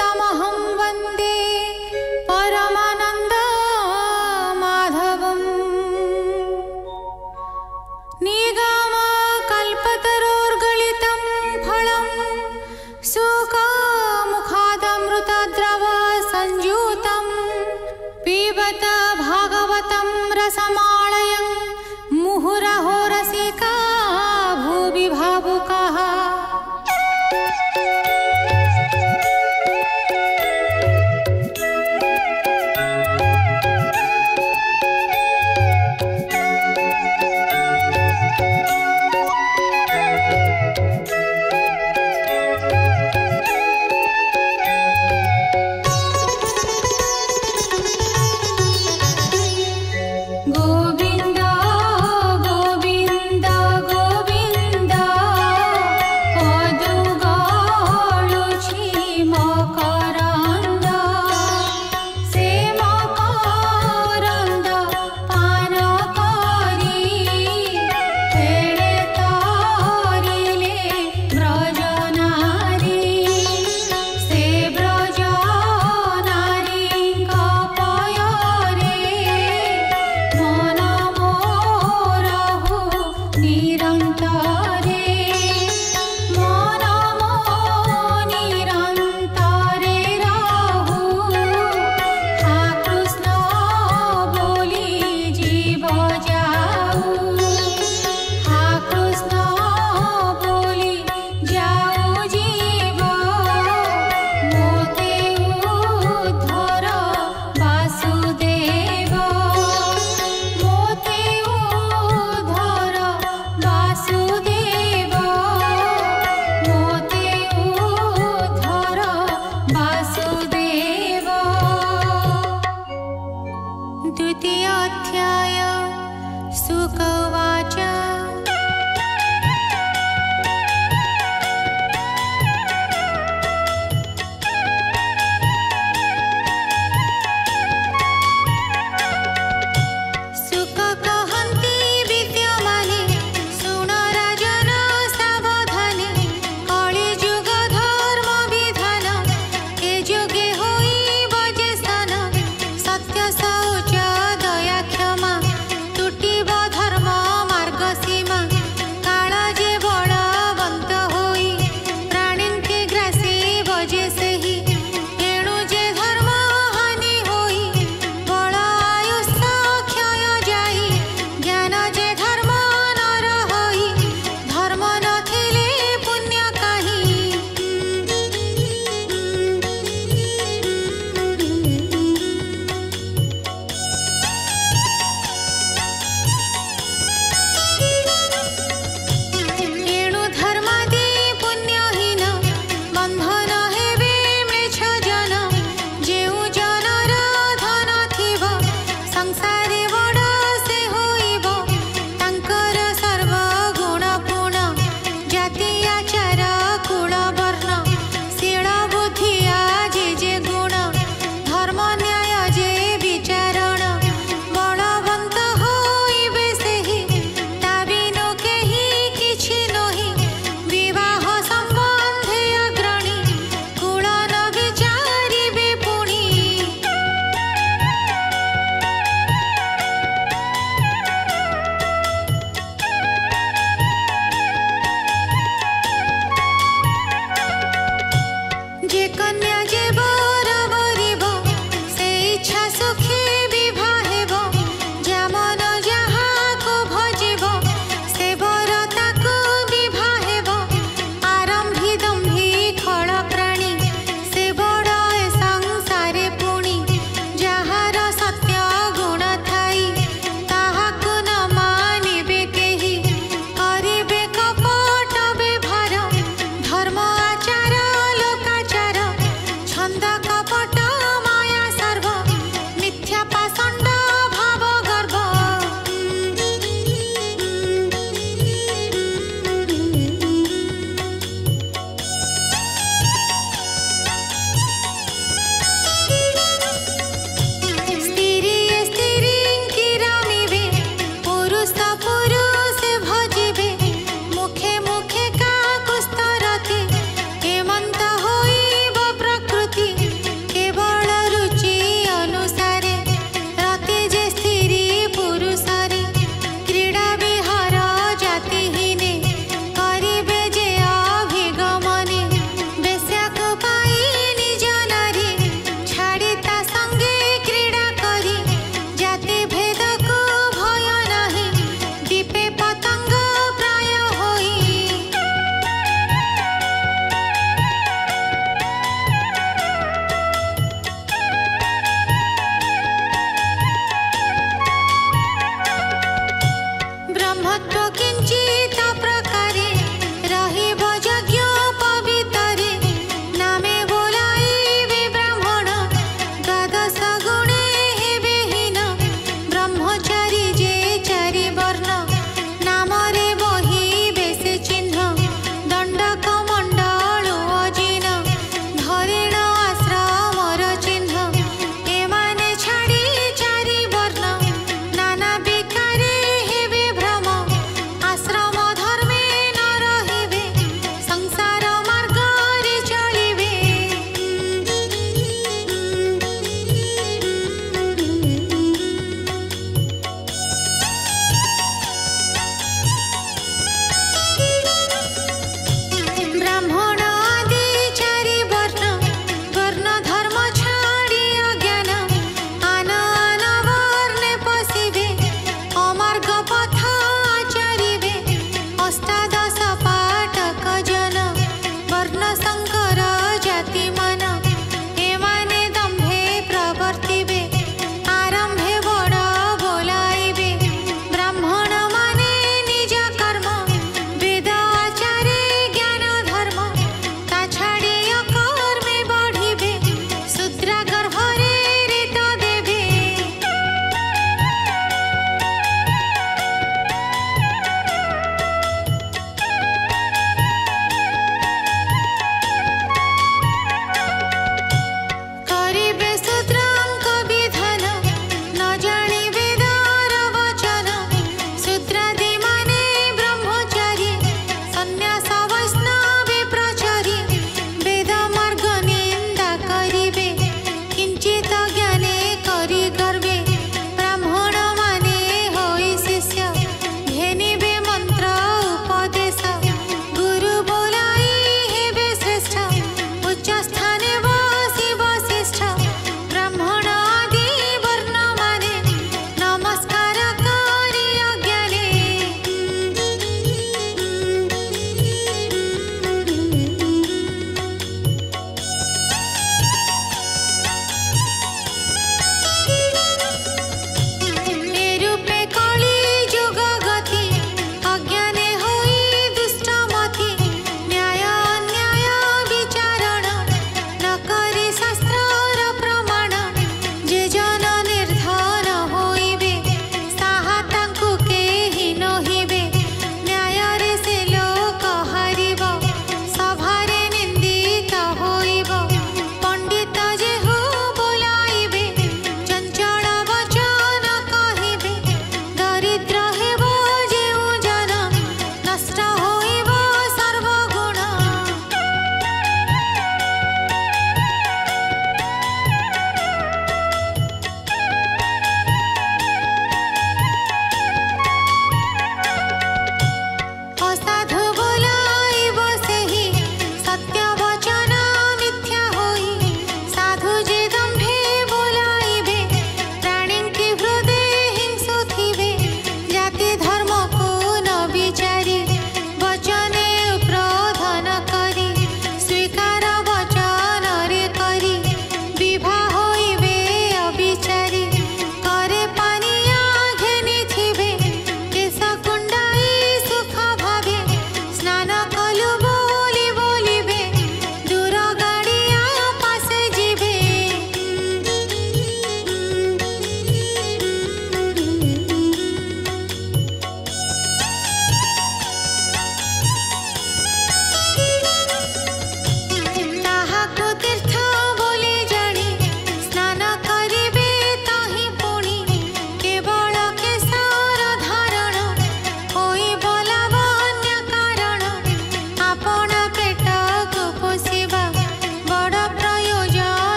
तमहं वन्दे परमानन्द माधवम्। निगमकल्पतरोर्गलितं फलं सुखमुखादमृतद्रव संयुतं पिबत भागवतं रसमालयं मुहुरहो रसिका भुवि भावुकाः। द्वितीयोऽध्याय शुक उवाच। शुक कहन्ति विद्यमाने शुण राजन सावधाने कलिजुग धर्म विधान ए जुगे होइब जे सन सत्य शौच दया क्षमा तुटिब धर्म मार्ग सीमा काल जे बलवंत होई प्राणींके ग्रासीब जे सेहि एणु जे धर्म हानि होई बल आयुष्य क्षय जाई ज्ञान जे धर्म नर होई धर्म नथिले पुण्य काहि। एणु धर्मादि पुण्यहीन बंधन हेबे म्लेच्छ जन जेउ जनर धन थिब संसारे बड़ से होइब तांकर सर्व गुण पूर्ण जाति आचार कुल वर्ण शील बुद्धि जे जे गुण धर्म न्याय जे विचारण बलवंत होइबे सेहि ता बिनु केहि किछि नहि विवाह संबंधे अग्रणी कुल न विचारिबे पुणी। जे कन्या जे बर बरिब से इच्छा सुखी विवाह हेब जा मन जाहाको भजिब से बर ताकु विवाह हेब आरंभी दंभी खल प्राणी से बड़ ए संसारे पुणी जाहार सत्य गुण थाई ताहाकु न मानिबे केहि करिबे कपट व्यवहार धर्म आचार लोकाचार छंद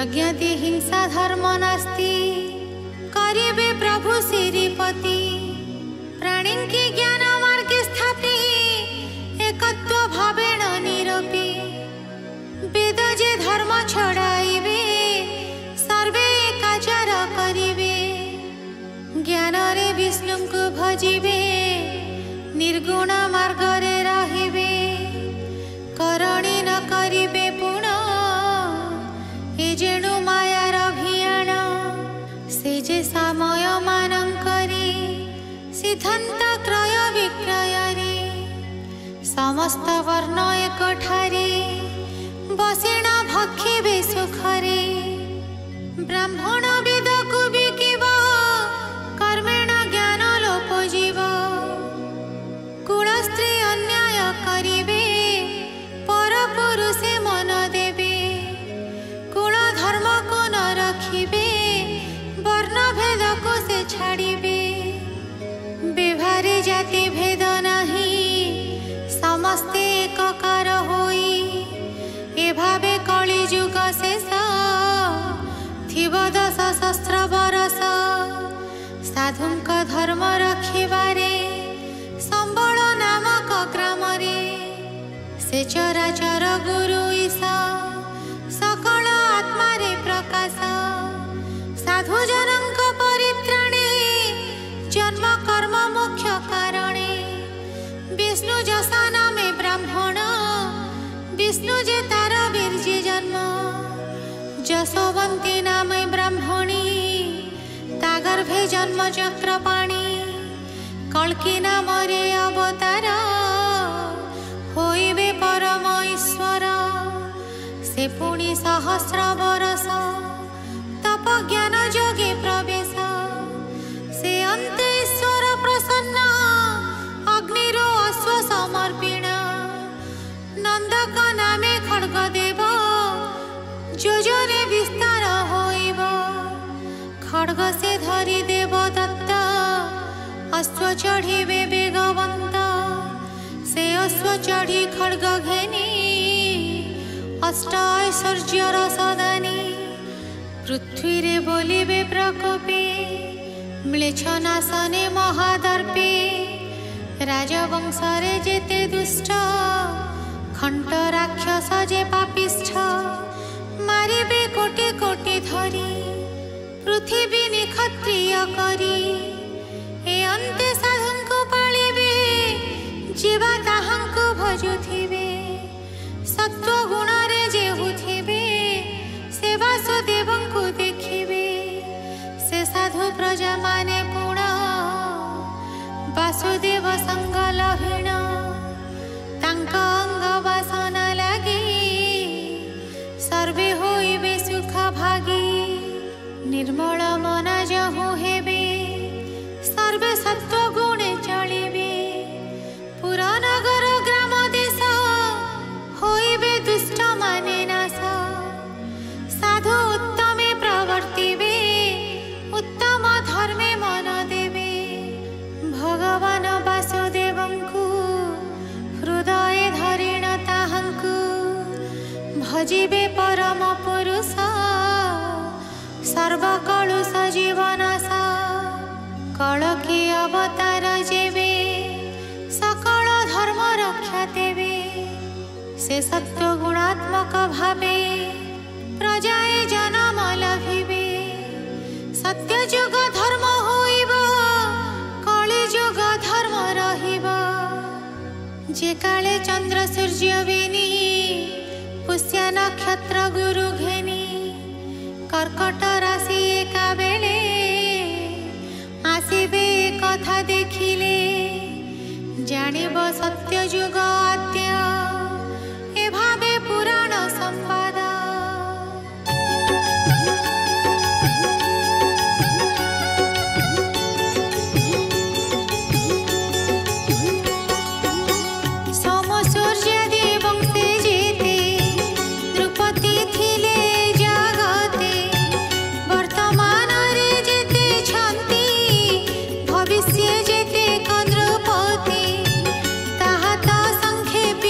यज्ञति हिंसा धर्म नास्ति करिबे प्रभु श्रीपति प्राणी की ज्ञान मार्गे स्थापी एकत्व भावेण निरपी वेद जे धर्म छड़ाइबे सर्वे एकाचार करिबे ज्ञान रे विष्णु को भजिबे निर्गुण मार्ग रे रहिबे करणी न करिबे पुण ए जेणु मायार अभियान से जे समय मानंकरी सिद्धांत क्रय विक्रय रे समस्त वर्ण एकठारे बसिण भक्षिबे सुखरे ब्राह्मण वेद को बिकिब कर्मेण ज्ञान लोप जीव कुल स्त्री अन्याय करिबे पर पुरुषे मन देबे कुल धर्म को न रखिबे वर्ण भेद को से छाड़िबे व्यवहारे जाति भेद नहीं समस्ते एककार होई ए भावे कली जुग शेष थिब 10 सहस्र बरस साधुंक धर्म रखिबारे संबल नामक ग्राम रे से चराचर गुरु ईशा सकल आत्मा रे प्रकाश साधु जनक परित्राणे जन्म कर्म मोक्ष कारणे विष्णु जसा नामे ब्राह्मण विष्णु जे तार वीर्य जन्म जसोवंती नामे ब्राह्मणी ता गर्भे जन्म चक्रपाणी कल्की नाम रे अवतार होइबे परम ईश्वर से पुणी सहस्र बरस तप ज्ञान जोगे प्रवेश से अंत ईश्वर प्रसन्न अग्निरो अश्व समर्पिण नंदक नामे खड्ग देव योजने विस्तार होइब खड्ग से धरी देव दत्त अश्व चढ़िबे बेगवंत से अश्व चढ़ी खड्ग घेनी अष्ट ऐश्वर्यर सदानी पृथ्वी रे बोलिबे प्रकोपे म्लेच्छ नाशने महादर्पे राजवंश रे जेते दुष्ट खंट राक्षस जे पापिष्ठ मारिबे कोटि कोटि धरी पृथ्वी निक्षत्रिय करी ए अंते साधुंको पालिबे जीवा ताहांको भजुथिबे सत्व गुण रे जे हुथिबे से वासुदेवंको देखिबे से साधु प्रजा माने पुण वासुदेव संग लहीण तांक अंग वासना लागी सर्वे होइबे सुख भागी निर्मल मन जहु हेबे सर्वे सत्व गुणे चलिबे पुरा नगर ग्राम देश होइबे दुष्ट माने नाश साधु उत्तमे प्रवर्तिबे उत्तम धर्मे मन देबे भगवान वासुदेवंकु हृदय धरिण ताहांकु भजिबे परम पुरुष सर्वकलुष जीवनाश कलकी अवतार जेबे सकल धर्म रक्षा देबे से सत्व गुणात्मक भावे प्रजाए जन्म लभिबे सत्य जुग धर्म होइब कली जुग धर्म रहिब जे काले चंद्र सूर्य बेनी पुष्य नक्षत्र गुरु घेनी कर्कट राशि एका बेले आसिबे कथा देखिले जानिब सत्य जुग आद्य ए भावे पुराण संवाद भविष्य जेते कंद्रपति ताहा ता संक्षेपी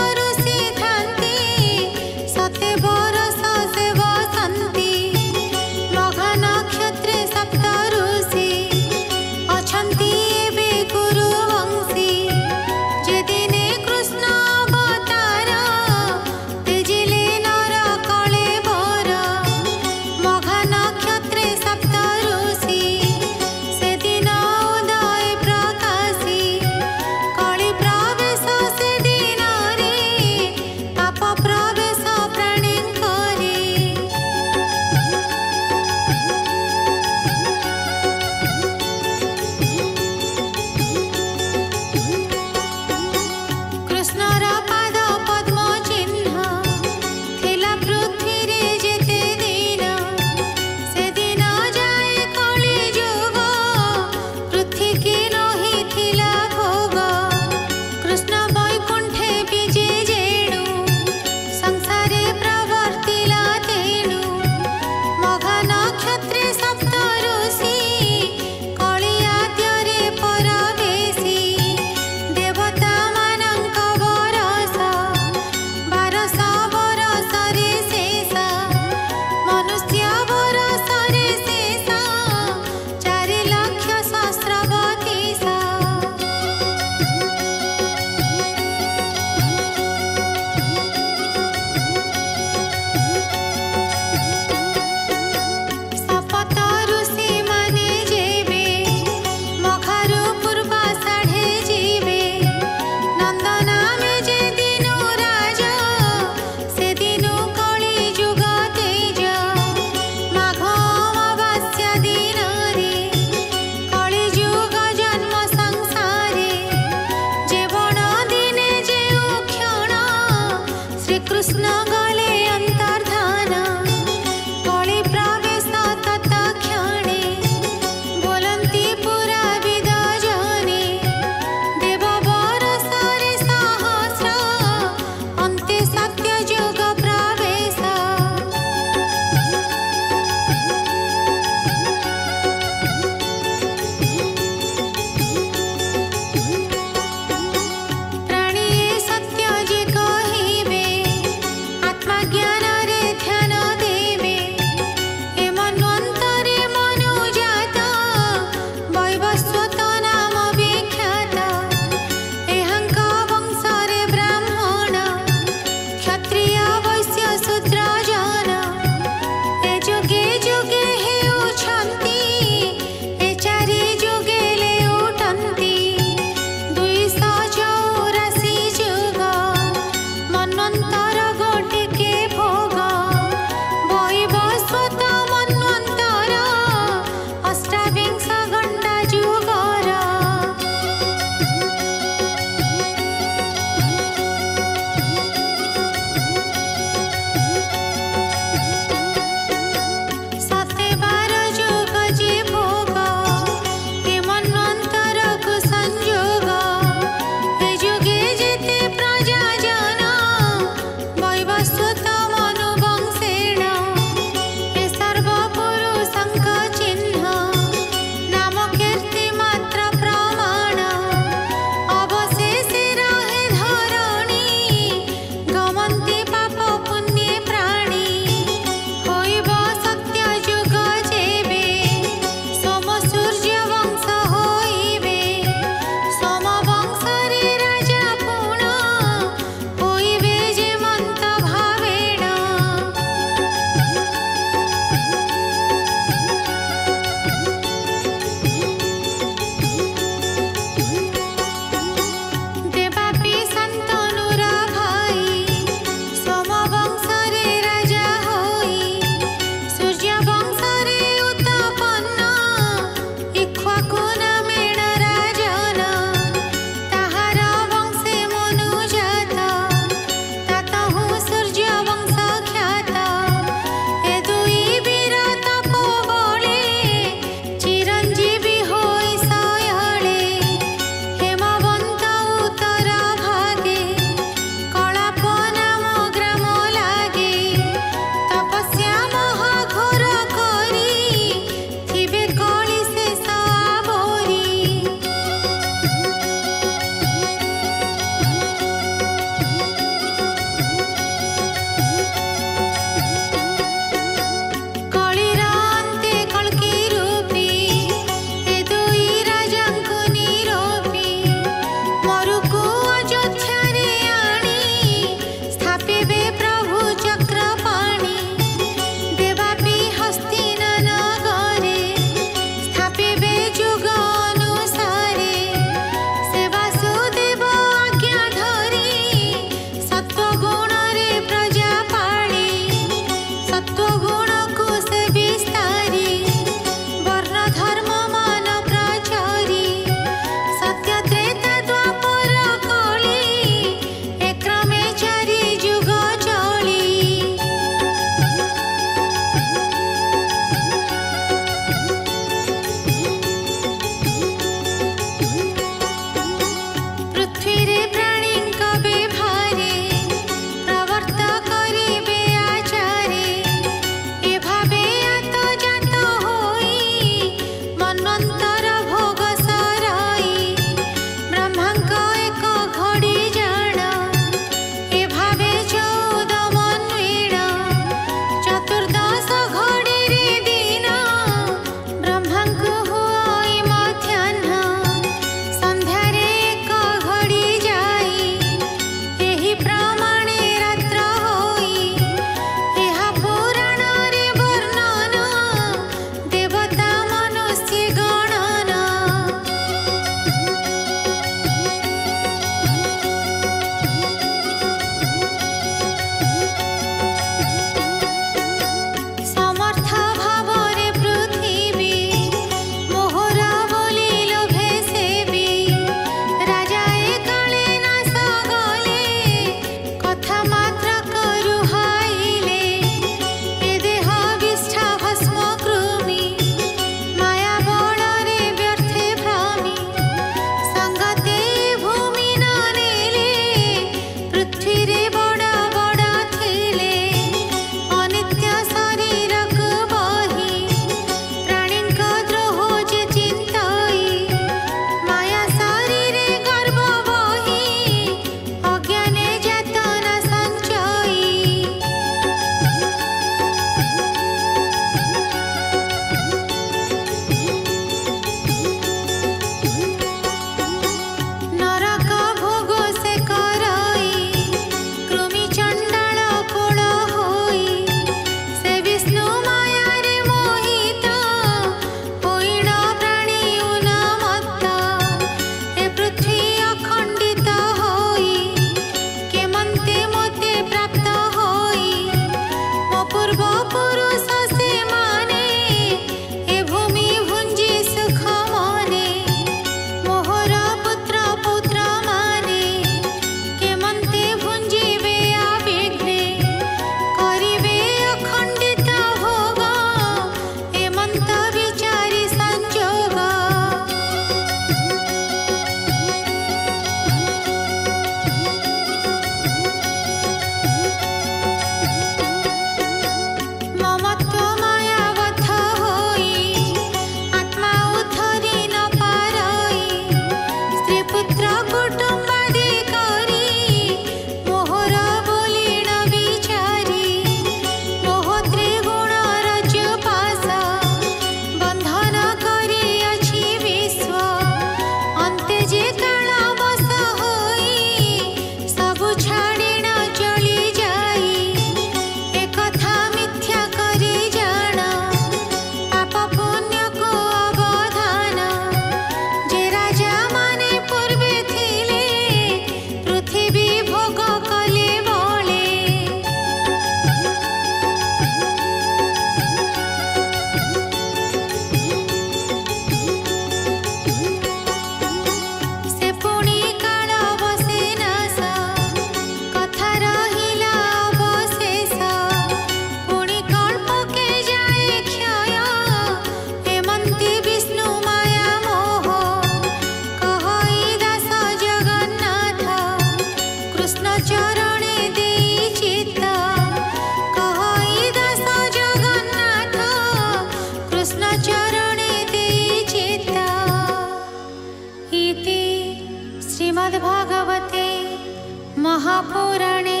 महापुराणे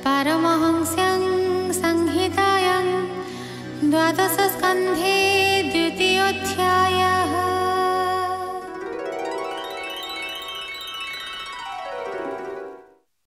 पारमहंस्यां संहितायां द्वादशस्कन्धे